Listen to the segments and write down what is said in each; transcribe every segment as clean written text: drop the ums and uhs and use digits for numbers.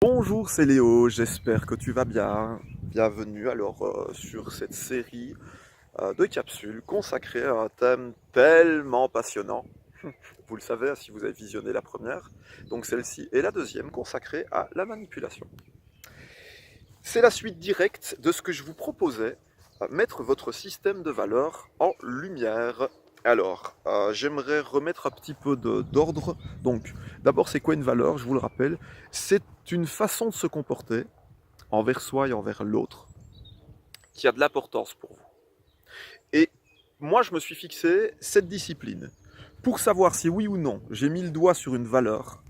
Bonjour, c'est Léo, j'espère que tu vas bien. Bienvenue sur cette série de capsules consacrées à un thème tellement passionnant. Vous le savez si vous avez visionné la première. Donc celle-ci est la deuxième consacrée à la manipulation. C'est la suite directe de ce que je vous proposais, mettre votre système de valeurs en lumière. J'aimerais remettre un petit peu d'ordre. Donc, d'abord, c'est quoi une valeur? Je vous le rappelle, c'est une façon de se comporter envers soi et envers l'autre qui a de l'importance pour vous. Et moi, je me suis fixé cette discipline. Pour savoir si oui ou non j'ai mis le doigt sur une valeur,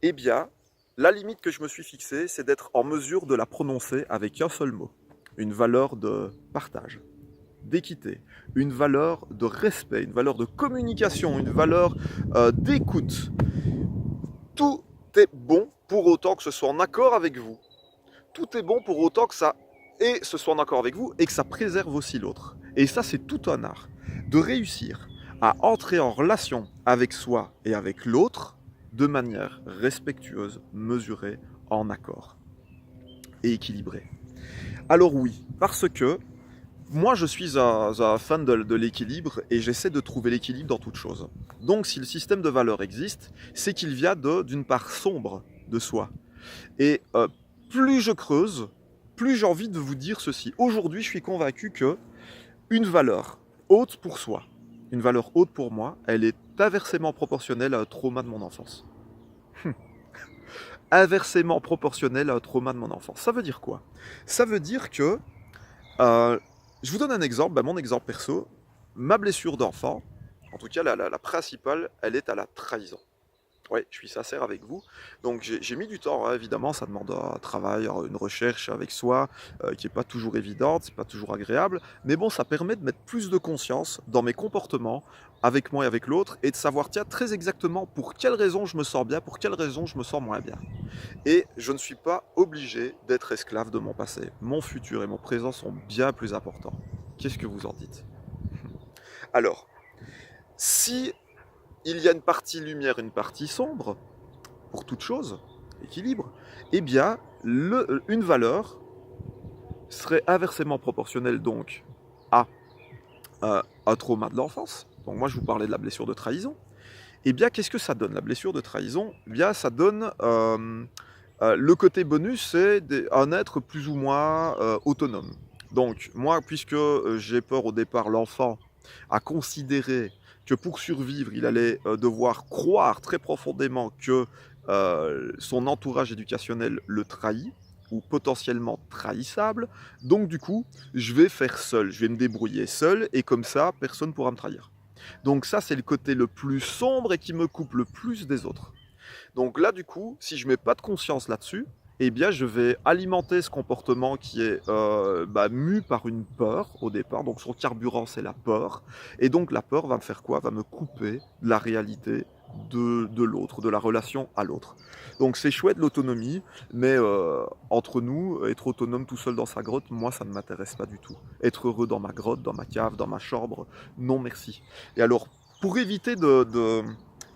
eh bien, la limite que je me suis fixée, c'est d'être en mesure de la prononcer avec un seul mot. Une valeur de partage, d'équité, une valeur de respect, une valeur de communication, une valeur d'écoute. Tout est bon pour autant que ce soit en accord avec vous. Tout est bon pour autant que ce soit en accord avec vous et que ça préserve aussi l'autre. Et ça, c'est tout un art. De réussir à entrer en relation avec soi et avec l'autre de manière respectueuse, mesurée, en accord et équilibrée. Alors oui, parce que moi je suis un fan de l'équilibre et j'essaie de trouver l'équilibre dans toute chose. Donc si le système de valeurs existe, c'est qu'il vient d'une part sombre de soi. Et plus je creuse, plus j'ai envie de vous dire ceci. Aujourd'hui, je suis convaincu que une valeur haute pour soi, une valeur haute pour moi, elle est inversement proportionnelle à un trauma de mon enfance. Inversement proportionnelle à un trauma de mon enfance. Ça veut dire quoi? Ça veut dire que, je vous donne un exemple, mon exemple perso, ma blessure d'enfant, en tout cas la principale, elle est à la trahison. Oui, je suis sincère avec vous. Donc j'ai mis du temps, hein, évidemment, ça demande un travail, une recherche avec soi qui n'est pas toujours évidente, c'est pas toujours agréable, mais bon, ça permet de mettre plus de conscience dans mes comportements avec moi et avec l'autre et de savoir, tiens, très exactement pour quelles raisons je me sens bien, pour quelles raisons je me sens moins bien. Et je ne suis pas obligé d'être esclave de mon passé. Mon futur et mon présent sont bien plus importants. Qu'est-ce que vous en dites? Alors, si il y a une partie lumière, une partie sombre, pour toute chose, équilibre, eh bien, une valeur serait inversement proportionnelle donc à un trauma de l'enfance. Donc moi, je vous parlais de la blessure de trahison. Eh bien, qu'est-ce que ça donne, la blessure de trahison? Eh bien, ça donne le côté bonus, c'est un être plus ou moins autonome. Donc, moi, puisque j'ai peur au départ, l'enfant a considéré que pour survivre, il allait devoir croire très profondément que son entourage éducationnel le trahit, ou potentiellement trahissable. Donc, du coup, je vais faire seul, je vais me débrouiller seul, et comme ça, personne ne pourra me trahir. Donc ça, c'est le côté le plus sombre et qui me coupe le plus des autres. Donc là, du coup, si je mets pas de conscience là-dessus, eh bien, je vais alimenter ce comportement qui est mu par une peur au départ. Donc son carburant, c'est la peur. Et donc la peur va me faire quoi? Va me couper de la réalité de l'autre, de la relation à l'autre. Donc c'est chouette l'autonomie, mais entre nous, être autonome tout seul dans sa grotte, moi, ça ne m'intéresse pas du tout. Être heureux dans ma grotte, dans ma cave, dans ma chambre, non merci. Et alors, pour éviter de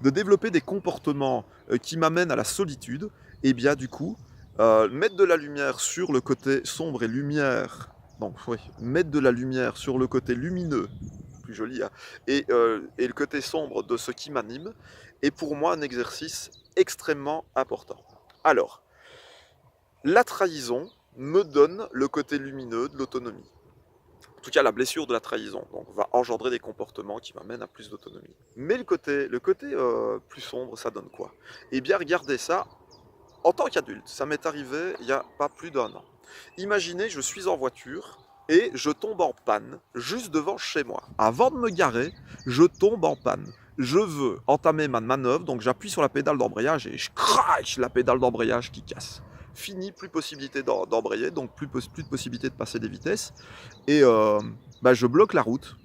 développer des comportements qui m'amènent à la solitude, et bien du coup, mettre de la lumière sur le côté sombre et lumière, donc oui, mettre de la lumière sur le côté lumineux, plus joli, hein, et le côté sombre de ce qui m'anime, est pour moi un exercice extrêmement important. Alors, la trahison me donne le côté lumineux de l'autonomie. En tout cas, la blessure de la trahison donc, va engendrer des comportements qui m'amènent à plus d'autonomie. Mais le côté plus sombre, ça donne quoi? Eh bien, regardez ça en tant qu'adulte. Ça m'est arrivé il n'y a pas plus d'un an. Imaginez, je suis en voiture et je tombe en panne juste devant chez moi. Avant de me garer, je tombe en panne. Je veux entamer ma manœuvre, donc j'appuie sur la pédale d'embrayage et je crache la pédale d'embrayage qui casse. Fini, plus possibilité d'embrayer, donc plus de possibilité de passer des vitesses. Et je bloque la route.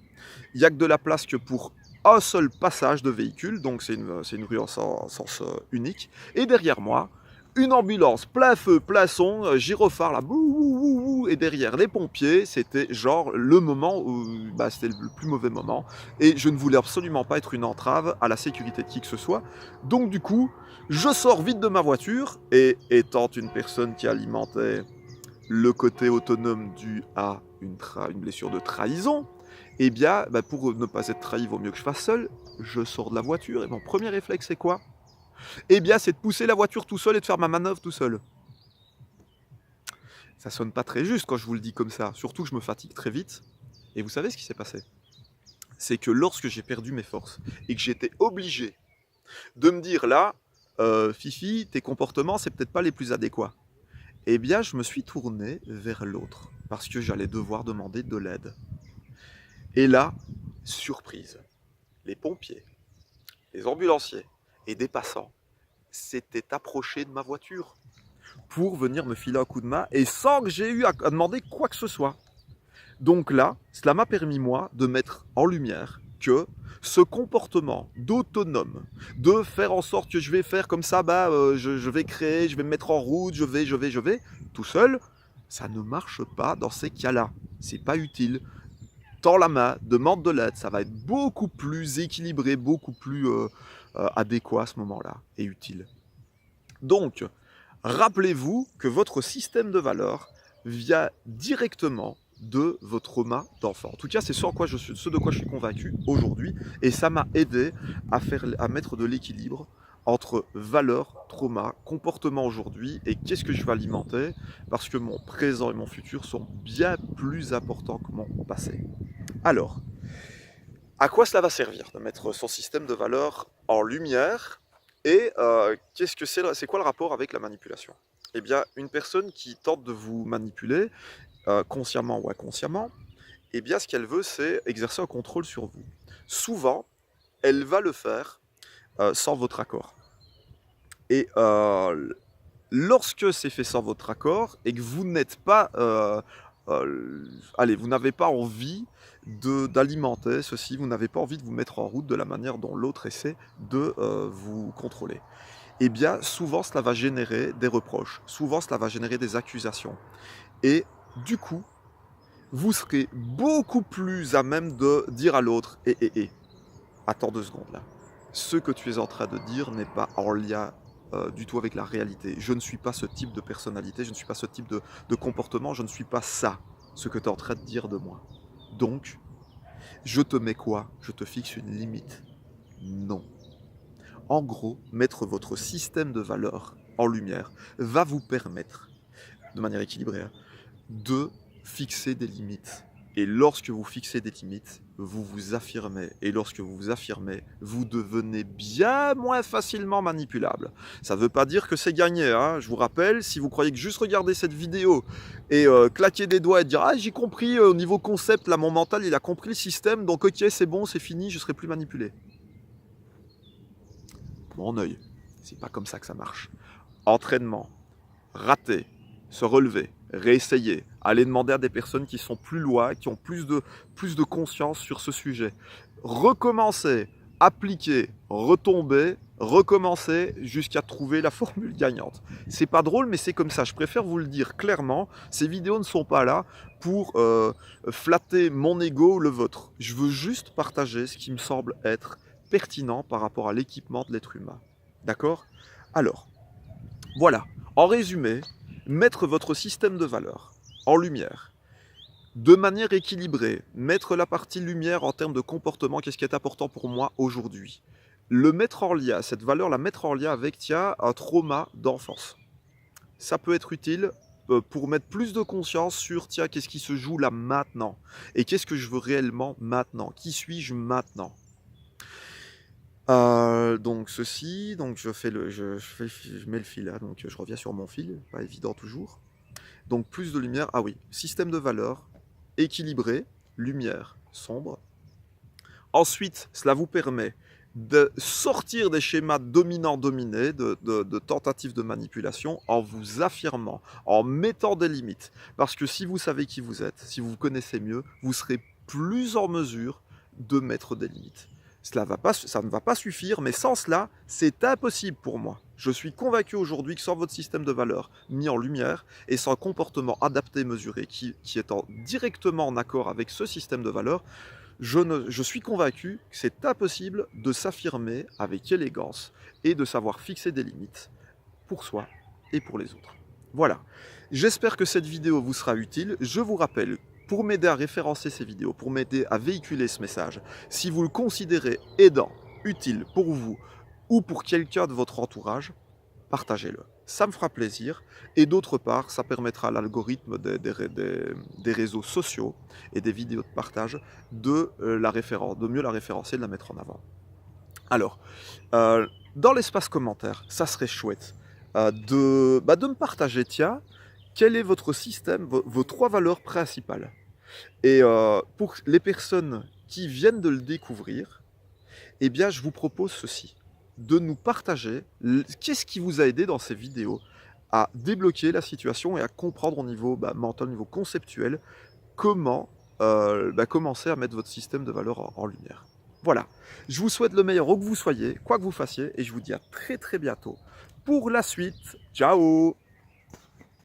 Il n'y a que de la place que pour un seul passage de véhicule, donc c'est une rue en sens unique. Et derrière moi, Une ambulance, plein feu, plein son, gyrophare là, bouh, bouh, bouh, bouh, et derrière les pompiers, c'était genre le moment où bah, c'était le plus mauvais moment. Et je ne voulais absolument pas être une entrave à la sécurité de qui que ce soit. Donc du coup, je sors vite de ma voiture et étant une personne qui alimentait le côté autonome dû à une blessure de trahison, eh bien, bah, pour ne pas être trahi, il vaut mieux que je fasse seul. Je sors de la voiture et mon premier réflexe, c'est quoi? Eh bien, c'est de pousser la voiture tout seul et de faire ma manœuvre tout seul. Ça sonne pas très juste quand je vous le dis comme ça, surtout que je me fatigue très vite. Et vous savez ce qui s'est passé? C'est que lorsque j'ai perdu mes forces et que j'étais obligé de me dire là, Fifi, tes comportements, c'est peut-être pas les plus adéquats. Eh bien, je me suis tourné vers l'autre parce que j'allais devoir demander de l'aide. Et là, surprise, les pompiers, les ambulanciers et des passants s'étaient approchés de ma voiture pour venir me filer un coup de main et sans que j'ai eu à demander quoi que ce soit. Donc là, cela m'a permis, moi, de mettre en lumière que ce comportement d'autonome, de faire en sorte que je vais faire comme ça, bah, je vais créer, je vais me mettre en route, je vais, tout seul, ça ne marche pas dans ces cas-là. C'est pas utile. Tends la main, demande de l'aide, ça va être beaucoup plus équilibré, beaucoup plus adéquat à ce moment-là et utile. Donc, rappelez-vous que votre système de valeurs vient directement de vos traumas d'enfant. En tout cas, c'est ce de quoi je suis convaincu aujourd'hui, et ça m'a aidé à mettre de l'équilibre entre valeurs, trauma, comportement aujourd'hui, et qu'est-ce que je vais alimenter, parce que mon présent et mon futur sont bien plus importants que mon passé. Alors, à quoi cela va servir de mettre son système de valeurs en lumière et c'est quoi le rapport avec la manipulation? Eh bien, une personne qui tente de vous manipuler, consciemment ou inconsciemment, eh bien, ce qu'elle veut, c'est exercer un contrôle sur vous. Souvent, elle va le faire sans votre accord. Et lorsque c'est fait sans votre accord et que vous n'êtes pas, allez, vous n'avez pas envie d'alimenter ceci, vous n'avez pas envie de vous mettre en route de la manière dont l'autre essaie de vous contrôler. Eh bien, souvent, cela va générer des reproches, souvent, cela va générer des accusations. Et du coup, vous serez beaucoup plus à même de dire à l'autre, attends 2 secondes là, ce que tu es en train de dire n'est pas en lien du tout avec la réalité. Je ne suis pas ce type de personnalité, je ne suis pas ce type de comportement, je ne suis pas ça, ce que tu es en train de dire de moi. Donc, je te mets quoi? Je te fixe une limite. Non. En gros, mettre votre système de valeurs en lumière va vous permettre, de manière équilibrée, de fixer des limites. Et lorsque vous fixez des limites, vous vous affirmez. Et lorsque vous vous affirmez, vous devenez bien moins facilement manipulable. Ça ne veut pas dire que c'est gagné. Hein. Je vous rappelle, si vous croyez que juste regarder cette vidéo et claquer des doigts et dire « Ah, j'ai compris, au niveau concept, là, mon mental, il a compris le système, donc ok, c'est bon, c'est fini, je ne serai plus manipulé. » Mon œil, c'est pas comme ça que ça marche. Entraînement, rater, se relever, réessayer, aller demander à des personnes qui sont plus loin, qui ont plus de conscience sur ce sujet. Recommencer, appliquer, retomber, recommencer jusqu'à trouver la formule gagnante. C'est pas drôle, mais c'est comme ça. Je préfère vous le dire clairement. Ces vidéos ne sont pas là pour flatter mon ego ou le vôtre. Je veux juste partager ce qui me semble être pertinent par rapport à l'équipement de l'être humain. D'accord? Alors, voilà. En résumé, mettre votre système de valeurs en lumière, de manière équilibrée, mettre la partie lumière en termes de comportement, qu'est-ce qui est important pour moi aujourd'hui. Le mettre en lien, cette valeur, la mettre en lien avec, tiens, un trauma d'enfance. Ça peut être utile pour mettre plus de conscience sur, tiens, qu'est-ce qui se joue là maintenant? Et qu'est-ce que je veux réellement maintenant? Qui suis-je maintenant? Donc ceci, donc je mets le fil là, donc je reviens sur mon fil, pas évident toujours. Donc plus de lumière, ah oui, système de valeurs, équilibré, lumière, sombre. Ensuite, cela vous permet de sortir des schémas dominants-dominés, de tentatives de manipulation, en vous affirmant, en mettant des limites. Parce que si vous savez qui vous êtes, si vous vous connaissez mieux, vous serez plus en mesure de mettre des limites. Ça ne va pas suffire, mais sans cela, c'est impossible pour moi. Je suis convaincu aujourd'hui que sans votre système de valeurs mis en lumière et sans comportement adapté, mesuré, qui est directement en accord avec ce système de valeurs, je suis convaincu que c'est impossible de s'affirmer avec élégance et de savoir fixer des limites pour soi et pour les autres. Voilà. J'espère que cette vidéo vous sera utile. Je vous rappelle, pour m'aider à référencer ces vidéos, pour m'aider à véhiculer ce message, si vous le considérez aidant, utile pour vous ou pour quelqu'un de votre entourage, partagez-le. Ça me fera plaisir. Et d'autre part, ça permettra à l'algorithme des réseaux sociaux et des vidéos de partage de mieux la référencer, de la mettre en avant. Alors, dans l'espace commentaire, ça serait chouette de me partager, tiens, quel est votre système, vos 3 valeurs principales. Et pour les personnes qui viennent de le découvrir, eh bien, je vous propose ceci, de nous partager qu'est-ce qui vous a aidé dans ces vidéos à débloquer la situation et à comprendre au niveau mental, au niveau conceptuel, comment commencer à mettre votre système de valeurs en lumière. Voilà, je vous souhaite le meilleur où que vous soyez, quoi que vous fassiez, et je vous dis à très très bientôt pour la suite. Ciao!